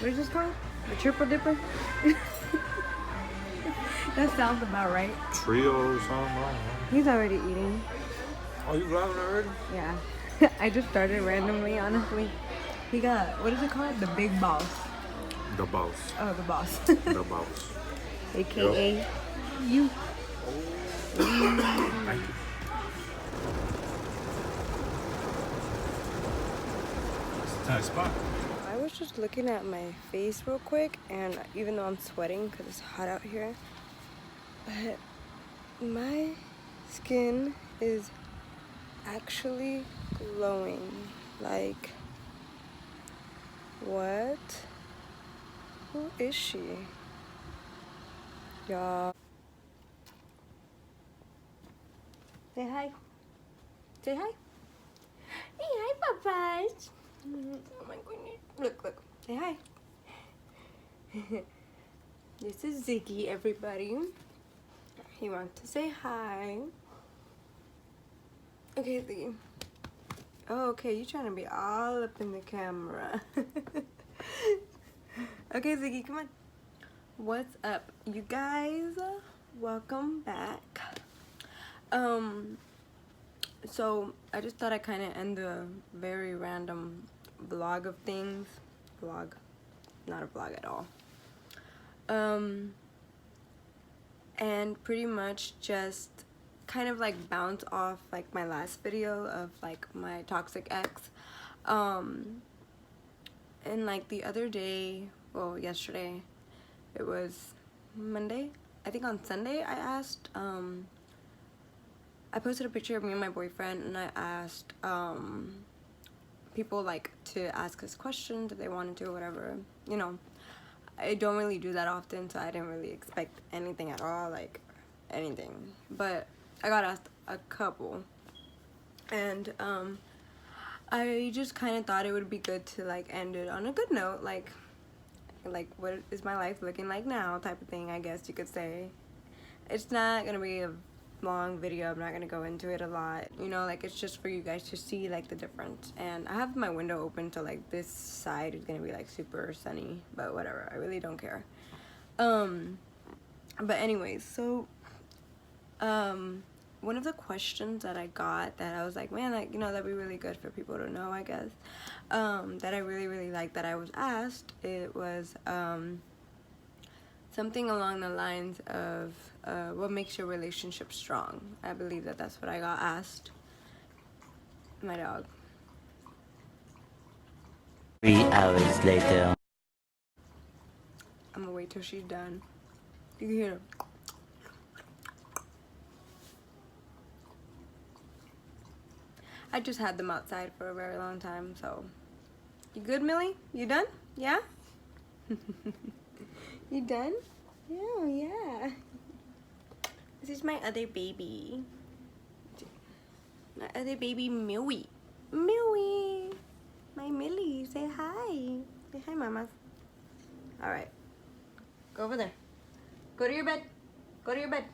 What is this called? The triple dipper? That sounds about right. Trio or something. I don't know. He's already eating. Oh, you grabbing already? Yeah. I just started randomly, honestly. He got, what is it called? The big boss. The boss. Oh, the boss. The boss. AKA you. Thank you. It's a tight spot. I was just looking at my face real quick, and even though I'm sweating because it's hot out here, but my skin is actually glowing. Like, what? Who is she? Y'all. Say hi. Say hi. Hey, hi, papas. Oh my goodness. Look, look. Say hi. This is Ziggy, everybody. He wants to say hi. Okay, Ziggy. Oh, okay, you're trying to be all up in the camera. Okay, Ziggy, come on. What's up, you guys? Welcome back. So I just thought I'd kind of end the very random vlog of things. Vlog, not a vlog at all. And pretty much just kind of like bounce off like my last video of like my toxic ex. And like the other day, well, yesterday, it was Monday. I think on Sunday I asked, I posted a picture of me and my boyfriend, and I asked people like to ask us questions if they wanted to or whatever. You know, I don't really do that often, so I didn't really expect anything at all, like anything. But I got asked a couple, and I just kind of thought it would be good to like end it on a good note, like what is my life looking like now type of thing, I guess you could say. It's not gonna be a long video. I'm not gonna go into it a lot, you know, like it's just for you guys to see like the difference. And I have my window open, so like this side is gonna be like super sunny, but whatever, I really don't care. But anyways, so one of the questions that I got that I was like, man, like, you know, that'd be really good for people to know, I guess, that I really liked that I was asked, it was something along the lines of what makes your relationship strong. I believe that that's what I got asked. My dog. 3 hours later. I'm gonna wait till she's done. You can hear her. I just had them outside for a very long time, so. You good, Millie? You done? Yeah? You done? Yeah, yeah. This is my other baby. My other baby, Millie. Millie! My Millie, say hi. Say hi, mamas. Alright. Go over there. Go to your bed. Go to your bed.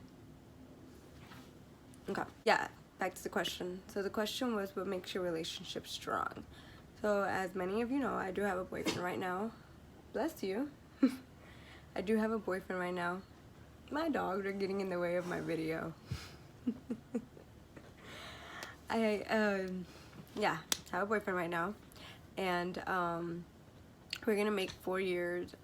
Okay. Yeah, back to the question. So the question was, what makes your relationship strong? So as many of you know, I do have a boyfriend right now. Bless you. I do have a boyfriend right now. My dogs are getting in the way of my video. Yeah, I have a boyfriend right now. And we're gonna make 4 years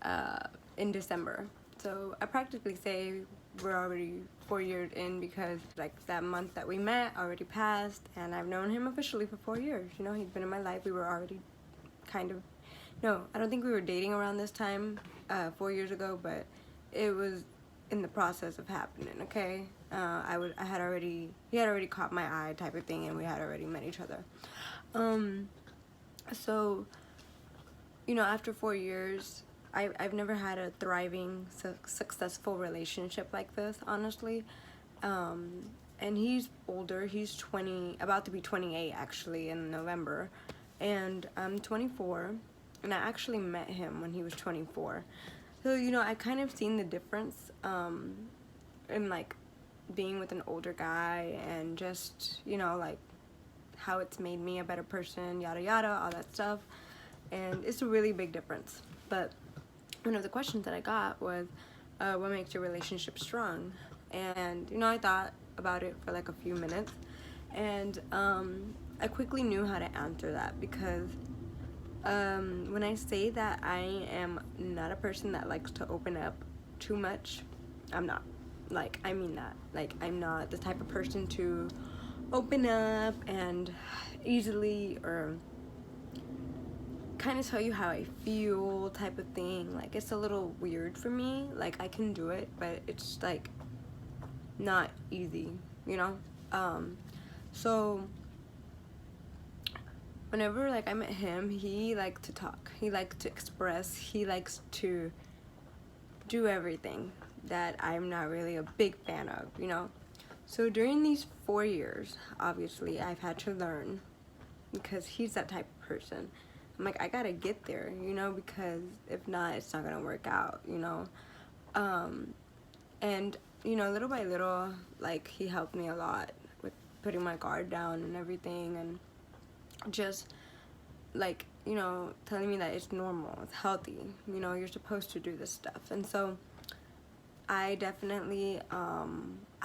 in December. So I practically say we're already 4 years in, because like that month that we met already passed, and I've known him officially for 4 years. You know, he's been in my life. We were already kind of, no, I don't think we were dating around this time 4 years ago, but it was in the process of happening. Okay, he had already caught my eye type of thing, and we had already met each other. So, you know, after 4 years, I've never had a thriving, successful relationship like this, honestly. And he's older. He's 20, about to be 28 actually in November, and I'm 24, and I actually met him when he was 24. So, you know, I kind of seen the difference in like being with an older guy, and just, you know, like how it's made me a better person, yada yada, all that stuff. And it's a really big difference. But one of the questions that I got was, what makes your relationship strong? And, you know, I thought about it for like a few minutes, and I quickly knew how to answer that, because when I say that I am not a person that likes to open up too much, I'm not. Like, I mean that. Like, I'm not the type of person to open up and easily, or kind of tell you how I feel type of thing. Like, it's a little weird for me. Like, I can do it, but it's like not easy, you know? So whenever like I met him, he liked to talk, he liked to express, he likes to do everything that I'm not really a big fan of, you know? So during these 4 years, obviously I've had to learn, because he's that type of person. I'm like, I gotta get there, you know, because if not, it's not gonna work out, you know? And, you know, little by little, like, he helped me a lot with putting my guard down and everything, and just, like, you know, telling me that it's normal, it's healthy, you know, you're supposed to do this stuff. And so I definitely I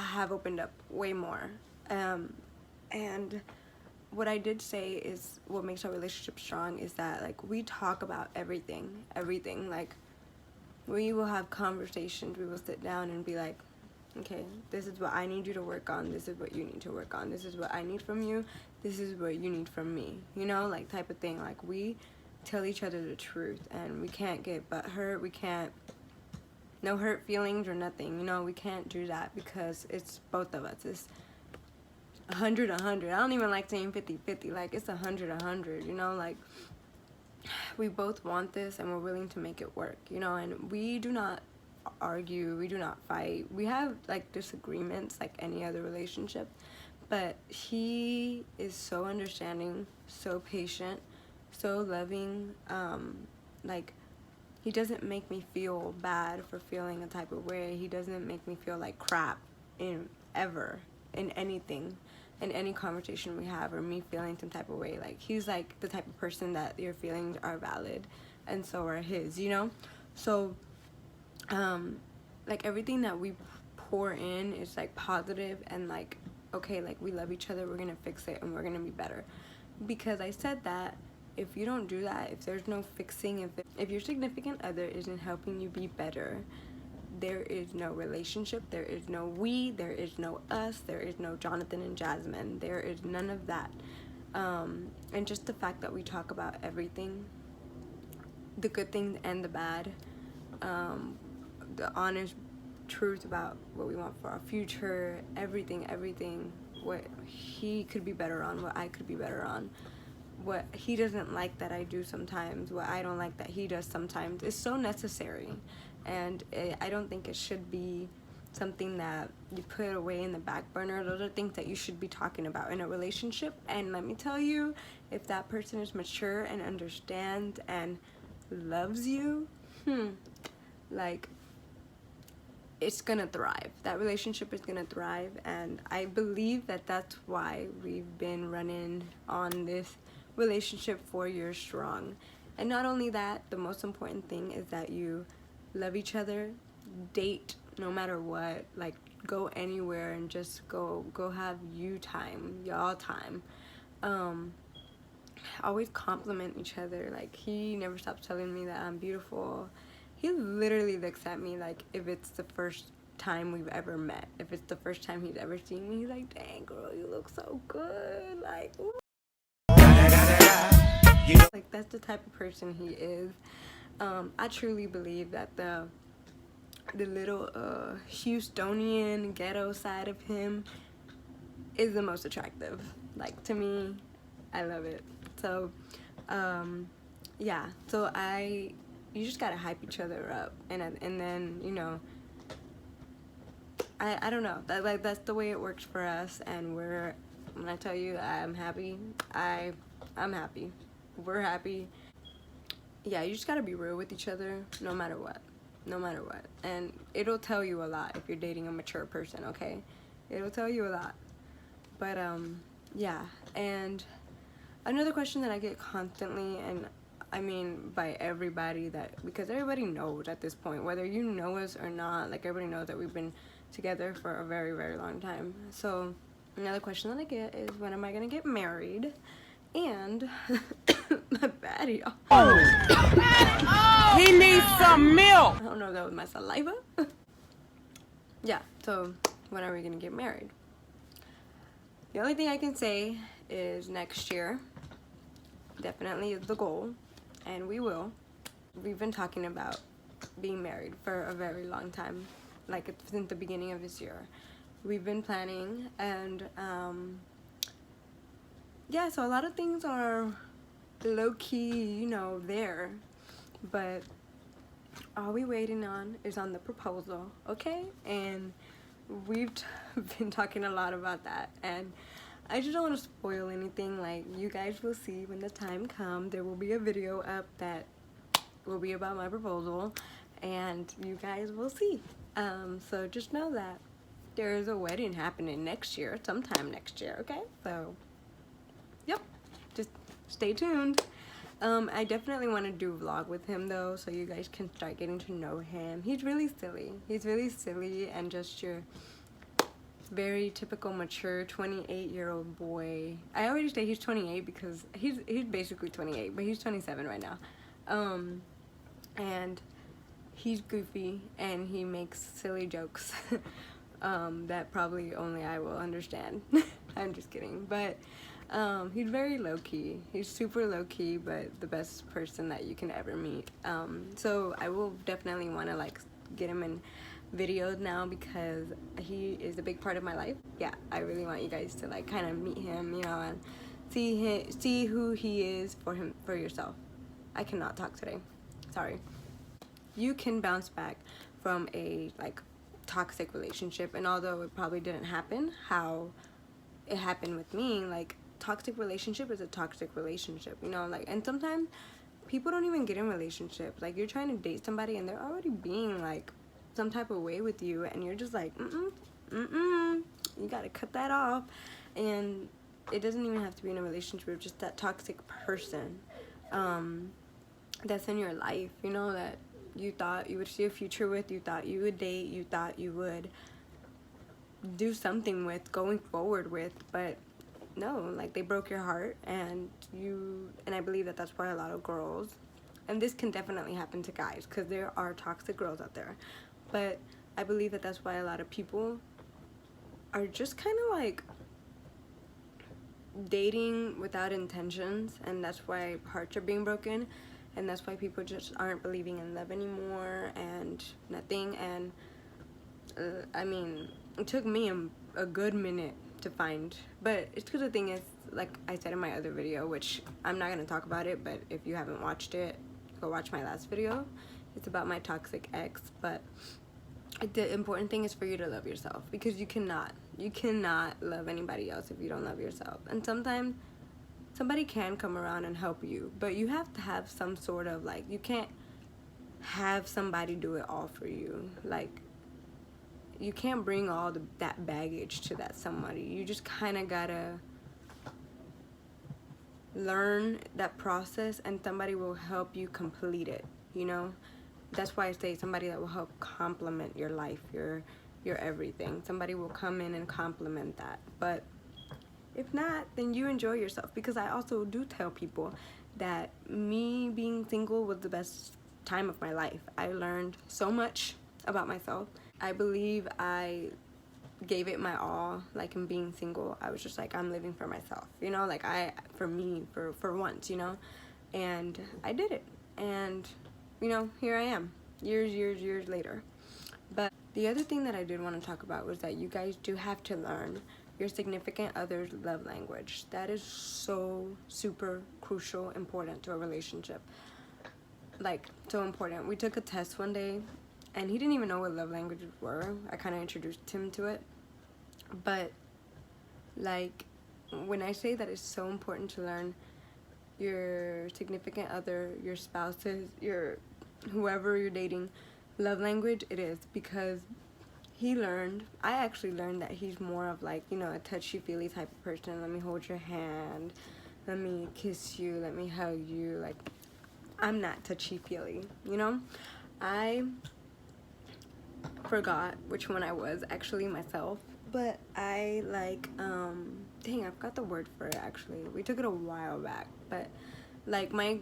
have opened up way more. And what I did say is what makes our relationship strong is that, like, we talk about everything. Like, we will have conversations, we will sit down and be like, okay, this is what I need you to work on, this is what you need to work on, this is what I need from you, this is what you need from me, you know, like, type of thing. Like, we tell each other the truth, and we can't get butthurt, we can't, no hurt feelings or nothing, you know, we can't do that, because it's both of us. It's 100. I don't even like saying 50-50, like, it's 100, you know, like, we both want this and we're willing to make it work, you know. And we do not argue, we do not fight, we have like disagreements like any other relationship, but he is so understanding, so patient, so loving. Like, he doesn't make me feel bad for feeling a type of way. He doesn't make me feel like crap in anything, in any conversation we have, or me feeling some type of way. Like, he's like the type of person that your feelings are valid, and so are his, you know. So like, everything that we pour in is like positive, and like, okay, like, we love each other, we're gonna fix it, and we're gonna be better. Because I said that if you don't do that, if there's no fixing, if your significant other isn't helping you be better, there is no relationship, there is no we, there is no us, there is no Jonathan and Jasmine, there is none of that. And just the fact that we talk about everything, the good things and the bad, the honest truth about what we want for our future, everything, what he could be better on, what I could be better on, what he doesn't like that I do sometimes, what I don't like that he does sometimes, is so necessary. And I don't think it should be something that you put away in the back burner. Those are things that you should be talking about in a relationship. And let me tell you, if that person is mature and understands and loves you, like, it's gonna thrive. That relationship is gonna thrive. And I believe that that's why we've been running on this relationship 4 years strong. And not only that, the most important thing is that you love each other, date no matter what, like, go anywhere and just go have y'all time. Always compliment each other. Like, he never stops telling me that I'm beautiful. He literally looks at me like if it's the first time we've ever met, if it's the first time he's ever seen me, he's like, dang girl, you look so good, like, ooh. Like, that's the type of person he is. I truly believe that the little Houstonian ghetto side of him is the most attractive. Like, to me, I love it. So yeah, so you just gotta hype each other up, and then, you know, I don't know, that's the way it works for us. And when I tell you I'm happy, I'm happy, we're happy. Yeah, you just gotta be real with each other, no matter what. And it'll tell you a lot if you're dating a mature person, okay? It'll tell you a lot. But yeah. And another question that I get constantly, and I mean by everybody, that because everybody knows at this point, whether you know us or not, like everybody knows that we've been together for a very, very long time. So another question that I get is, when am I gonna get married? And my bad, y'all. He needs some milk. I don't know if that was my saliva. Yeah, so when are we gonna get married? The only thing I can say is next year definitely is the goal, and we will. We've been talking about being married for a very long time, like since the beginning of this year. We've been planning, and yeah, so a lot of things are low-key, you know, there, but all we waiting on is on the proposal, okay? And we've been talking a lot about that, and I just don't want to spoil anything. Like, you guys will see when the time comes. There will be a video up that will be about my proposal, and you guys will see. So just know that there is a wedding happening next year, sometime next year, okay? So, yep, just stay tuned. I definitely want to do a vlog with him though, so you guys can start getting to know him. He's really silly. He's really silly and just your very typical mature 28-year-old boy. I already say he's 28 because he's basically 28, but he's 27 right now. And he's goofy and he makes silly jokes that probably only I will understand. I'm just kidding, but he's very low-key. He's super low-key, but the best person that you can ever meet. So I will definitely want to like get him in videos now because he is a big part of my life. Yeah, I really want you guys to like kind of meet him, you know, and see who he is for yourself. I cannot talk today. Sorry. You can bounce back from a like toxic relationship, and although it probably didn't happen how it happened with me, like toxic relationship is a toxic relationship, you know, like, and sometimes people don't even get in relationships. Like, you're trying to date somebody and they're already being like some type of way with you, and you're just like, you gotta cut that off. And it doesn't even have to be in a relationship with just that toxic person that's in your life, you know, that you thought you would see a future with, you thought you would date, you thought you would do something with, going forward with, but no, like, they broke your heart. And I believe that that's why a lot of girls, and this can definitely happen to guys because there are toxic girls out there, but I believe that that's why a lot of people are just kind of like dating without intentions, and that's why hearts are being broken, and that's why people just aren't believing in love anymore and nothing. And I mean, it took me a good minute to find, but it's because the thing is, like I said in my other video, which I'm not going to talk about it, but if you haven't watched it, go watch my last video. It's about my toxic ex. But the important thing is for you to love yourself, because you cannot love anybody else if you don't love yourself. And sometimes somebody can come around and help you, but you have to have some sort of, like, you can't have somebody do it all for you. Like, you can't bring all that baggage to that somebody. You just kind of gotta learn that process, and somebody will help you complete it, you know? That's why I say somebody that will help complement your life, your everything. Somebody will come in and complement that. But if not, then you enjoy yourself, because I also do tell people that me being single was the best time of my life. I learned so much about myself. I believe I gave it my all, like, in being single. I was just like, I'm living for myself, you know, like, for once, you know, and I did it. And, you know, here I am, years later. But the other thing that I did want to talk about was that you guys do have to learn your significant other's love language. That is so super crucial, important to a relationship. Like, so important. We took a test one day, and he didn't even know what love languages were. I kind of introduced him to it. But, like, when I say that it's so important to learn your significant other, your spouse's, whoever you're dating, love language, it is. Because I actually learned that he's more of, like, you know, a touchy-feely type of person. Let me hold your hand, let me kiss you, let me hug you, like, I'm not touchy-feely, you know? I forgot which one I was actually myself, but I like, dang, I forgot the word for it actually. We took it a while back, but like my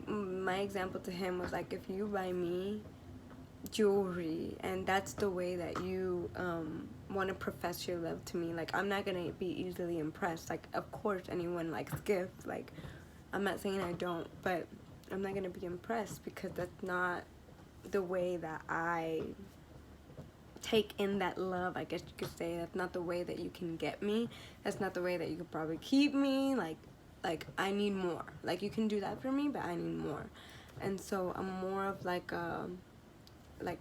example to him was like, if you buy me jewelry and that's the way that you want to profess your love to me, like I'm not gonna be easily impressed. Like of course anyone likes gifts, like I'm not saying I don't, but I'm not gonna be impressed because that's not the way that I take in that love, I guess you could say. That's not the way that you can get me. That's not the way that you could probably keep me. Like I need more. Like you can do that for me, but I need more. And so I'm more of like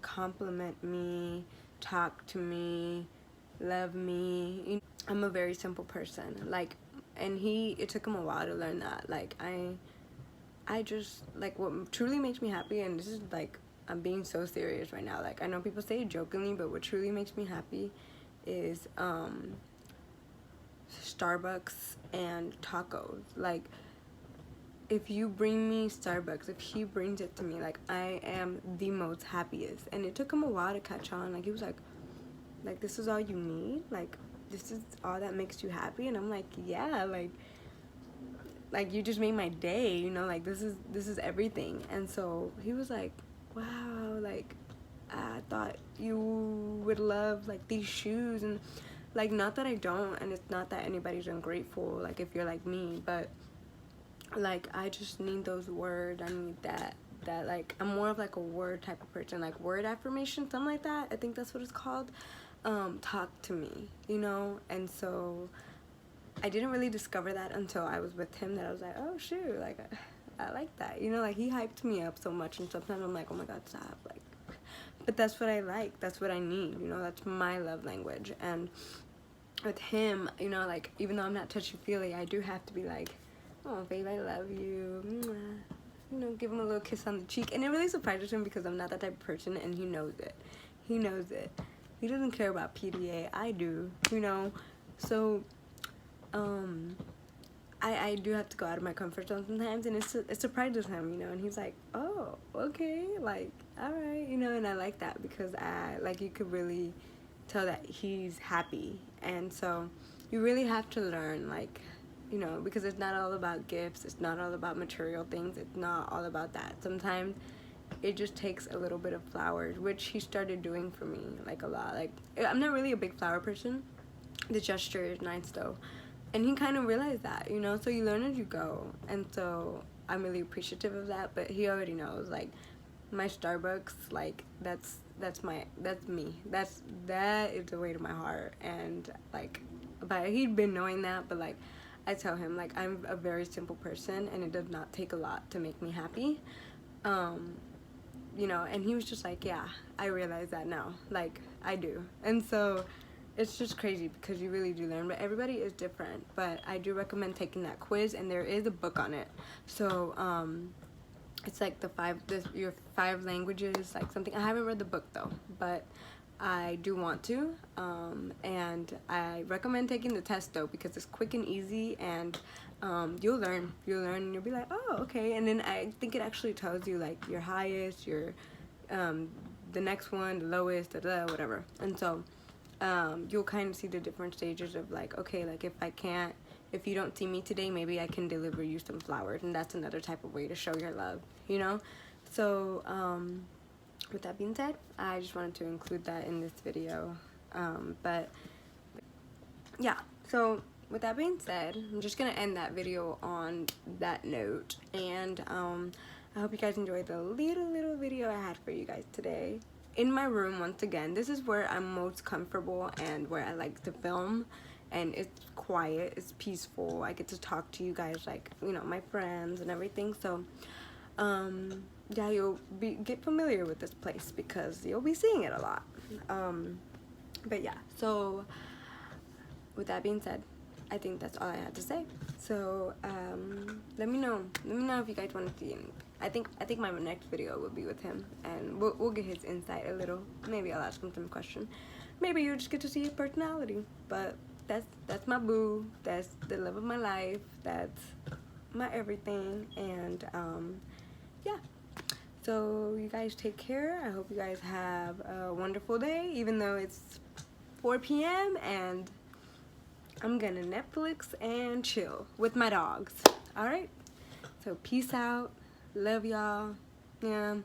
compliment me, talk to me, love me. I'm a very simple person. Like, and it took him a while to learn that. Like I just like what truly makes me happy, and this is like, I'm being so serious right now. Like I know people say it jokingly, but what truly makes me happy is Starbucks and tacos. Like if you bring me Starbucks, if he brings it to me, like I am the most happiest. And it took him a while to catch on. Like he was like this is all you need? Like this is all that makes you happy? And I'm like, yeah, like you just made my day, you know, like this is everything. And so he was like, wow, like I thought you would love like these shoes. And like, not that I don't, and it's not that anybody's ungrateful, like if you're like me, but like I just need those words. I need that like I'm more of like a word type of person, like word affirmation, something like that. I think that's what it's called. Talk to me, you know. And so I didn't really discover that until I was with him, that I was like, oh shoot, like I like that, you know. Like he hyped me up so much, and sometimes I'm like, oh my god, stop. Like, but that's what I like, that's what I need, you know. That's my love language. And with him, you know, like even though I'm not touchy-feely, I do have to be like, oh babe, I love you, you know, give him a little kiss on the cheek. And it really surprises him because I'm not that type of person, and he knows it. He knows it. He doesn't care about PDA. I do, you know. So I do have to go out of my comfort zone sometimes, and it surprises him, you know. And he's like, oh, okay, like, all right, you know. And I like that because you could really tell that he's happy. And so you really have to learn, like, you know, because it's not all about gifts, it's not all about material things, it's not all about that. Sometimes it just takes a little bit of flowers, which he started doing for me, like a lot. Like I'm not really a big flower person. The gesture is nice though, and he kind of realized that, you know. So you learn as you go, and so I'm really appreciative of that. But he already knows, like my Starbucks, like that's me, that is the way to my heart. And like, but he'd been knowing that, but like I tell him, like, I'm a very simple person and it does not take a lot to make me happy. You know, and he was just like, yeah, I realize that now, like I do. And so it's just crazy because you really do learn, but everybody is different. But I do recommend taking that quiz, and there is a book on it. So it's like your 5 languages, like something. I haven't read the book though, but I do want to, and I recommend taking the test though, because it's quick and easy, and you'll learn, and you'll be like, oh, okay. And then I think it actually tells you like your highest, your the next one, the lowest, whatever. And so you'll kind of see the different stages of like, okay, like if you don't see me today, maybe I can deliver you some flowers, and that's another type of way to show your love, you know. So with that being said, I just wanted to include that in this video. But yeah, so with that being said, I'm just gonna end that video on that note. And I hope you guys enjoyed the little video I had for you guys today. In my room, once again, this is where I'm most comfortable and where I like to film. And it's quiet, it's peaceful. I get to talk to you guys like, you know, my friends and everything. So yeah, you'll get familiar with this place because you'll be seeing it a lot. But yeah, so with that being said, I think that's all I had to say. So let me know if you guys want to see anything. I think my next video will be with him, and we'll get his insight a little. Maybe I'll ask him some questions. Maybe you'll just get to see his personality. But that's my boo. That's the love of my life. That's my everything. And yeah. So you guys take care. I hope you guys have a wonderful day, even though it's 4 p.m. and I'm gonna Netflix and chill with my dogs. Alright? So peace out. Love y'all. Yeah.